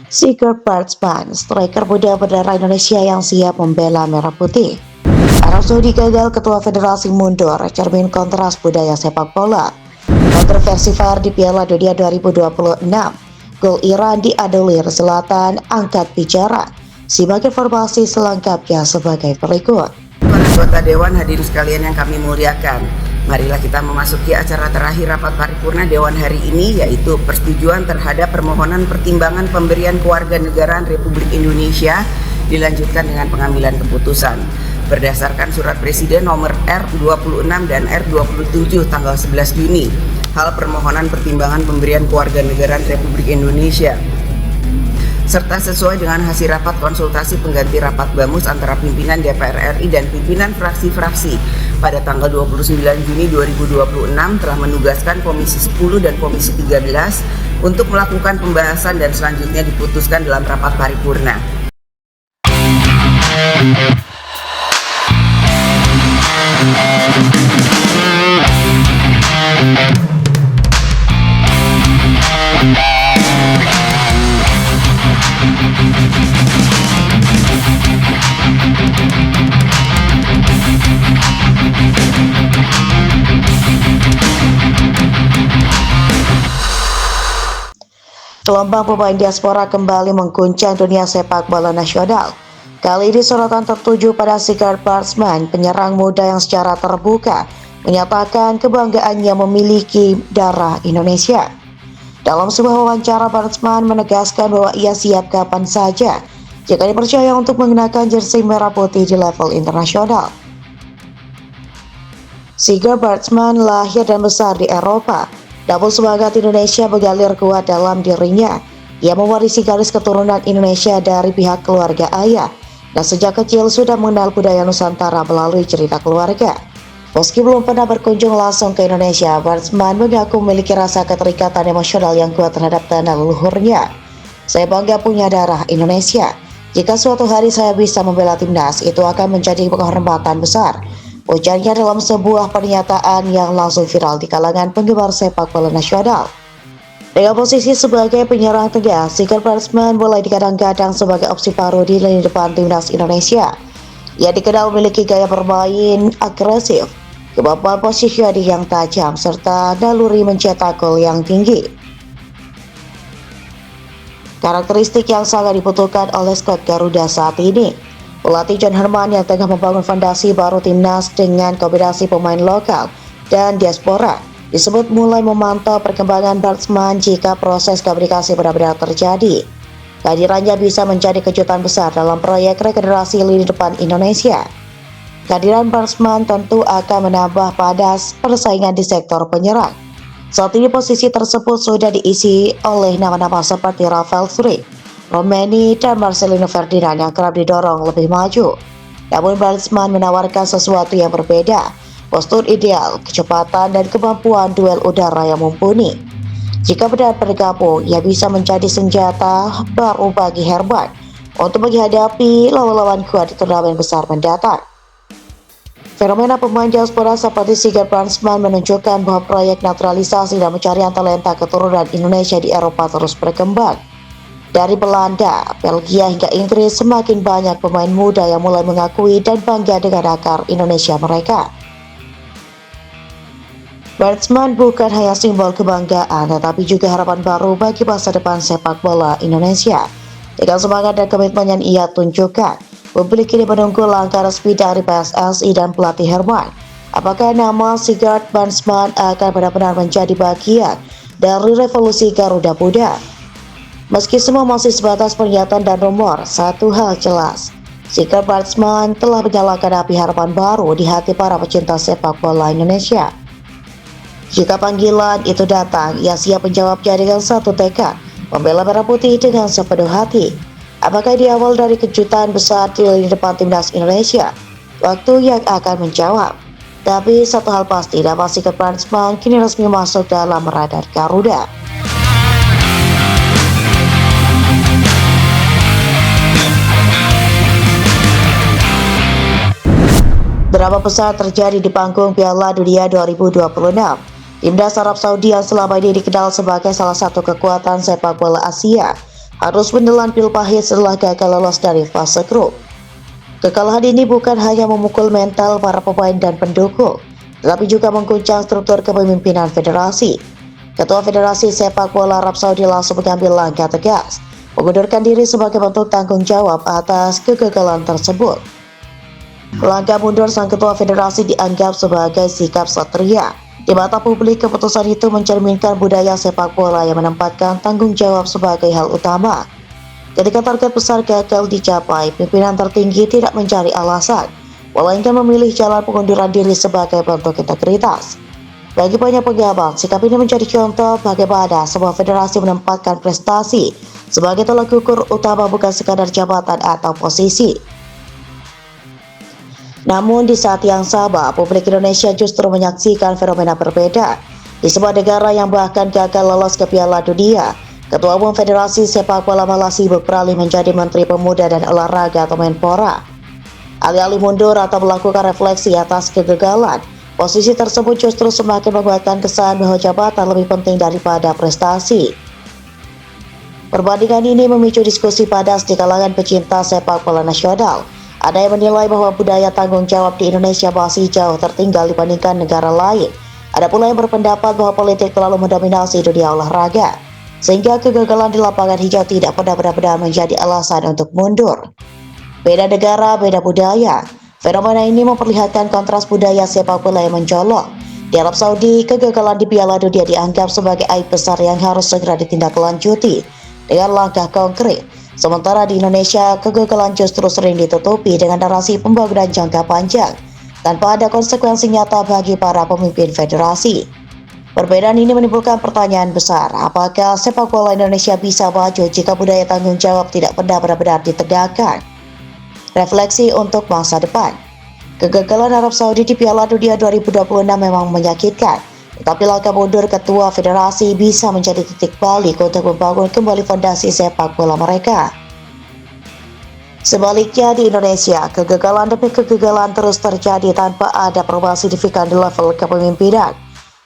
Sigurd Bergsman, striker muda berdarah Indonesia yang siap membela Merah Putih. Arab Saudi gagal, ketua federasi mundur, cermin kontras budaya sepak bola. Kontroversi VAR di Piala Dunia 2026. Gol Iran dianulir, Selatan angkat bicara. Simak informasi selengkapnya sebagai berikut. Anggota Dewan, hadirin sekalian yang kami muliakan, marilah kita memasuki acara terakhir rapat paripurna Dewan hari ini, yaitu persetujuan terhadap permohonan pertimbangan pemberian kewarganegaraan Republik Indonesia dilanjutkan dengan pengambilan keputusan. Berdasarkan surat Presiden nomor R26 dan R27 tanggal 11 Juni, hal permohonan pertimbangan pemberian kewarganegaraan Republik Indonesia serta sesuai dengan hasil rapat konsultasi pengganti rapat BAMUS antara pimpinan DPR RI dan pimpinan fraksi-fraksi pada tanggal 29 Juni 2026 telah menugaskan Komisi 10 dan Komisi 13 untuk melakukan pembahasan dan selanjutnya diputuskan dalam rapat paripurna. Gelombang pemain diaspora kembali mengguncang dunia sepak bola nasional. Kali ini sorotan tertuju pada Sigurd Bergsman, penyerang muda yang secara terbuka menyatakan kebanggaannya memiliki darah Indonesia. Dalam sebuah wawancara, Bergsman menegaskan bahwa ia siap kapan saja jika dipercaya untuk mengenakan jersei merah putih di level internasional. Sigurd Bergsman lahir dan besar di Eropa. Namun semangat Indonesia mengalir kuat dalam dirinya. Ia mewarisi garis keturunan Indonesia dari pihak keluarga ayah, dan sejak kecil sudah mengenal budaya Nusantara melalui cerita keluarga. Meski belum pernah berkunjung langsung ke Indonesia, Bergsman mengaku memiliki rasa keterikatan emosional yang kuat terhadap tanah leluhurnya. Saya bangga punya darah Indonesia. Jika suatu hari saya bisa membela timnas, itu akan menjadi kehormatan besar. Ujarnya dalam sebuah pernyataan yang langsung viral di kalangan penggemar sepak bola nasional. Dengan posisi sebagai penyerang tengah, Sigurd Bergsman mulai digadang-gadang sebagai opsi baru di lini depan timnas Indonesia. Ia dikenal memiliki gaya bermain agresif, kemampuan positioning yang tajam, serta naluri mencetak gol yang tinggi. Karakteristik yang sangat dibutuhkan oleh skuad Garuda saat ini. Pelatih John Herman yang tengah membangun fondasi baru timnas dengan kombinasi pemain lokal dan diaspora disebut mulai memantau perkembangan Bergsman jika proses komunikasi benar-benar terjadi. Kehadirannya bisa menjadi kejutan besar dalam proyek regenerasi lini depan Indonesia. Kehadiran Bergsman tentu akan menambah padas persaingan di sektor penyerang. Saat ini posisi tersebut sudah diisi oleh nama-nama seperti Rafael Struijk, Romeni, dan Marcelino Ferdinand yang kerap didorong lebih maju. Namun Bergsman menawarkan sesuatu yang berbeda, postur ideal, kecepatan, dan kemampuan duel udara yang mumpuni. Jika benar bergabung, ia bisa menjadi senjata baru bagi Herman untuk menghadapi lawan-lawan kuat di turnamen besar mendatang. Fenomena pemain diaspora seperti Sigurd Bergsman menunjukkan bahwa proyek naturalisasi dan pencarian talenta keturunan Indonesia di Eropa terus berkembang. Dari Belanda, Belgia hingga Inggris, semakin banyak pemain muda yang mulai mengakui dan bangga dengan akar Indonesia mereka. Bergsman bukan hanya simbol kebanggaan, tetapi juga harapan baru bagi masa depan sepak bola Indonesia. Dengan semangat dan komitmen yang ia tunjukkan, publik kini menunggu langkah resmi dari PSSI dan pelatih Herman. Apakah nama Sigurd Bergsman akan benar-benar menjadi bagian dari revolusi Garuda Muda? Meski semua masih sebatas pernyataan dan rumor, satu hal jelas, Sigurd Bergsman telah menyalakan api harapan baru di hati para pecinta sepak bola Indonesia. Jika panggilan itu datang, ia siap menjawabnya dengan satu tekad, membela Merah Putih dengan sepenuh hati. Apakah di awal dari kejutan besar di lini depan timnas Indonesia? Waktu yang akan menjawab. Tapi satu hal pasti, nama Sigurd Bergsman kini resmi masuk dalam radar Garuda. Drama besar terjadi di panggung Piala Dunia 2026. Timnas Arab Saudi yang selama ini dikenal sebagai salah satu kekuatan sepak bola Asia harus menelan pil pahit setelah gagal lolos dari fase grup. Kekalahan ini bukan hanya memukul mental para pemain dan pendukung, tetapi juga mengguncang struktur kepemimpinan federasi. Ketua Federasi Sepak Bola Arab Saudi langsung mengambil langkah tegas, mengundurkan diri sebagai bentuk tanggung jawab atas kegagalan tersebut. Langkah mundur sang ketua federasi dianggap sebagai sikap satria. Di mata publik, keputusan itu mencerminkan budaya sepak bola yang menempatkan tanggung jawab sebagai hal utama. Ketika target besar gagal dicapai, pimpinan tertinggi tidak mencari alasan, melainkan memilih jalan pengunduran diri sebagai bentuk integritas. Bagi banyak pengamat, sikap ini menjadi contoh bagaimana sebuah federasi menempatkan prestasi sebagai tolak ukur utama, bukan sekadar jabatan atau posisi. Namun di saat yang sama, publik Indonesia justru menyaksikan fenomena berbeda. Di sebuah negara yang bahkan gagal lolos ke Piala Dunia, Ketua Umum Federasi Sepak Bola malah sibuk beralih menjadi Menteri Pemuda dan Olahraga atau Menpora. Alih-alih mundur atau melakukan refleksi atas kegagalan, posisi tersebut justru semakin menguatkan kesan bahwa jabatan lebih penting daripada prestasi. Perbandingan ini memicu diskusi panas di kalangan pecinta sepak bola nasional. Ada yang menilai bahwa budaya tanggung jawab di Indonesia masih jauh tertinggal dibandingkan negara lain. Ada pula yang berpendapat bahwa politik terlalu mendominasi dunia olahraga, sehingga kegagalan di lapangan hijau tidak pernah benar-benar menjadi alasan untuk mundur. Beda negara, beda budaya. Fenomena ini memperlihatkan kontras budaya sepak bola yang mencolok. Di Arab Saudi, kegagalan di Piala Dunia dianggap sebagai aib besar yang harus segera ditindaklanjuti dengan langkah konkret. Sementara di Indonesia, kegagalan justru sering ditutupi dengan narasi pembangunan jangka panjang tanpa ada konsekuensi nyata bagi para pemimpin federasi. Perbedaan ini menimbulkan pertanyaan besar, apakah sepak bola Indonesia bisa maju jika budaya tanggung jawab tidak pernah benar-benar ditegakkan? Refleksi untuk masa depan. Kegagalan Arab Saudi di Piala Dunia 2026 memang menyakitkan, tetapi langkah mundur ketua federasi bisa menjadi titik balik untuk membangun kembali fondasi sepak bola mereka. Sebaliknya di Indonesia, kegagalan demi kegagalan terus terjadi tanpa ada perubahan signifikan di level kepemimpinan.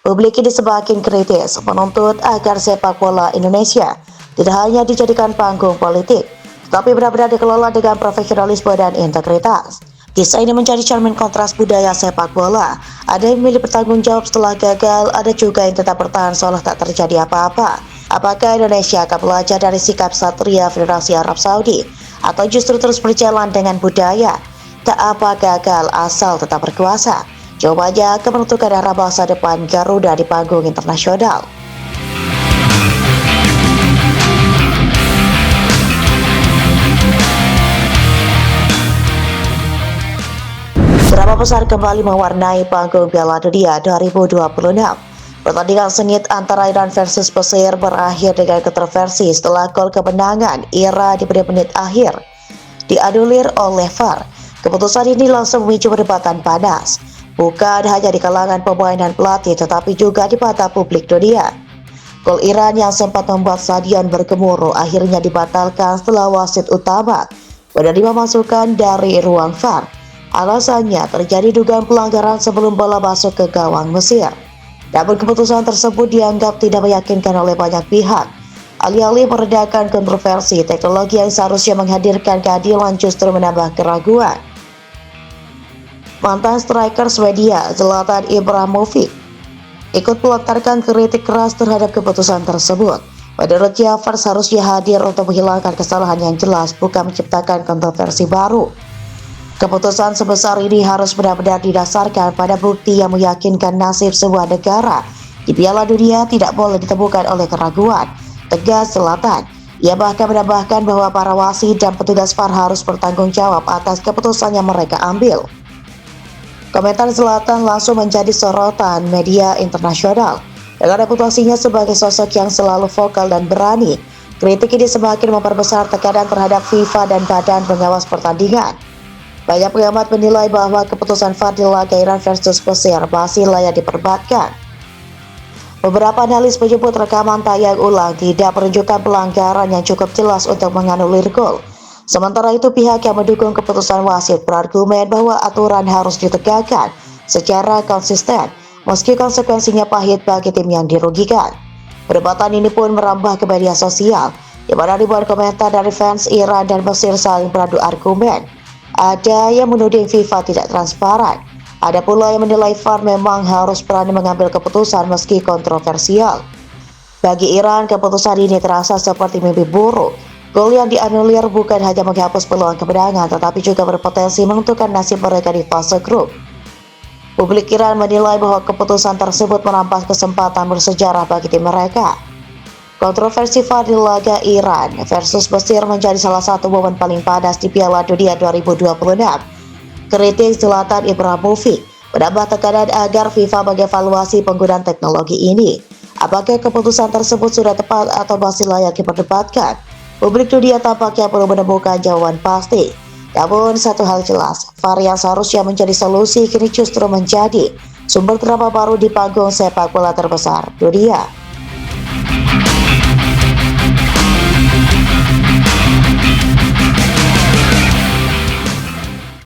Publik ini semakin kritis menuntut agar sepak bola Indonesia tidak hanya dijadikan panggung politik, tetapi benar-benar dikelola dengan profesionalisme dan integritas. Kisah ini menjadi cermin kontras budaya sepak bola. Ada yang memilih bertanggung jawab setelah gagal, ada juga yang tetap bertahan seolah tak terjadi apa-apa. Apakah Indonesia akan belajar dari sikap satria Federasi Arab Saudi, atau justru terus berjalan dengan budaya tak apa gagal asal tetap berkuasa? Jawabannya akan menentukan arah masa depan Garuda di panggung internasional. Drama besar kembali mewarnai panggung Piala Dunia 2026. Pertandingan sengit antara Iran versus Mesir berakhir dengan kontroversi setelah gol kemenangan Ira di menit-menit akhir dianulir oleh VAR. Keputusan ini langsung memicu perdebatan panas, bukan hanya di kalangan pemain dan pelatih, tetapi juga di mata publik dunia. Gol Iran yang sempat membuat stadion bergemuruh akhirnya dibatalkan setelah wasit utama menerima masukan dari ruang VAR. Alasannya terjadi dugaan pelanggaran sebelum bola masuk ke gawang Mesir. Namun keputusan tersebut dianggap tidak meyakinkan oleh banyak pihak. Alih-alih meredakan kontroversi, teknologi yang seharusnya menghadirkan keadilan justru menambah keraguan. Mantan striker Swedia Zlatan Ibrahimovic ikut melontarkan kritik keras terhadap keputusan tersebut. Menurutnya, VAR seharusnya hadir untuk menghilangkan kesalahan yang jelas, bukan menciptakan kontroversi baru. Keputusan sebesar ini harus benar-benar didasarkan pada bukti yang meyakinkan. Nasib sebuah negara di Piala Dunia tidak boleh ditemukan oleh keraguan, tegas Zlatan. Ia bahkan menambahkan bahwa para wasit dan petugas VAR harus bertanggung jawab atas keputusan yang mereka ambil. Komentar Zlatan langsung menjadi sorotan media internasional. Dengan reputasinya sebagai sosok yang selalu vokal dan berani, kritik ini semakin memperbesar tekanan terhadap FIFA dan badan pengawas pertandingan. Banyak pengamat menilai bahwa keputusan VAR di laga Iran versus Mesir masih layak diperdebatkan. Beberapa analis menyebut rekaman tayang ulang tidak menunjukkan pelanggaran yang cukup jelas untuk menganulir gol. Sementara itu, pihak yang mendukung keputusan wasit berargumen bahwa aturan harus ditegakkan secara konsisten, meski konsekuensinya pahit bagi tim yang dirugikan. Perdebatan ini pun merambah ke media sosial. di mana ribuan komentar dari fans Iran dan Mesir saling beradu argumen. Ada yang menuding FIFA tidak transparan, ada pula yang menilai VAR memang harus berani mengambil keputusan meski kontroversial. Bagi Iran, keputusan ini terasa seperti mimpi buruk. Gol yang dianulir bukan hanya menghapus peluang kemenangan, tetapi juga berpotensi menentukan nasib mereka di fase grup. Publik Iran menilai bahwa keputusan tersebut merampas kesempatan bersejarah bagi tim mereka. Kontroversi VAR di laga Iran versus Mesir menjadi salah satu momen paling panas di Piala Dunia 2026. Kritik Zlatan Ibrahimovic menambah tekanan agar FIFA mengevaluasi penggunaan teknologi ini. Apakah keputusan tersebut sudah tepat atau masih layak diperdebatkan? Publik dunia tampaknya belum menemukan jawaban pasti. Namun satu hal jelas, VAR yang seharusnya menjadi solusi kini justru menjadi sumber drama baru di panggung sepak bola terbesar dunia.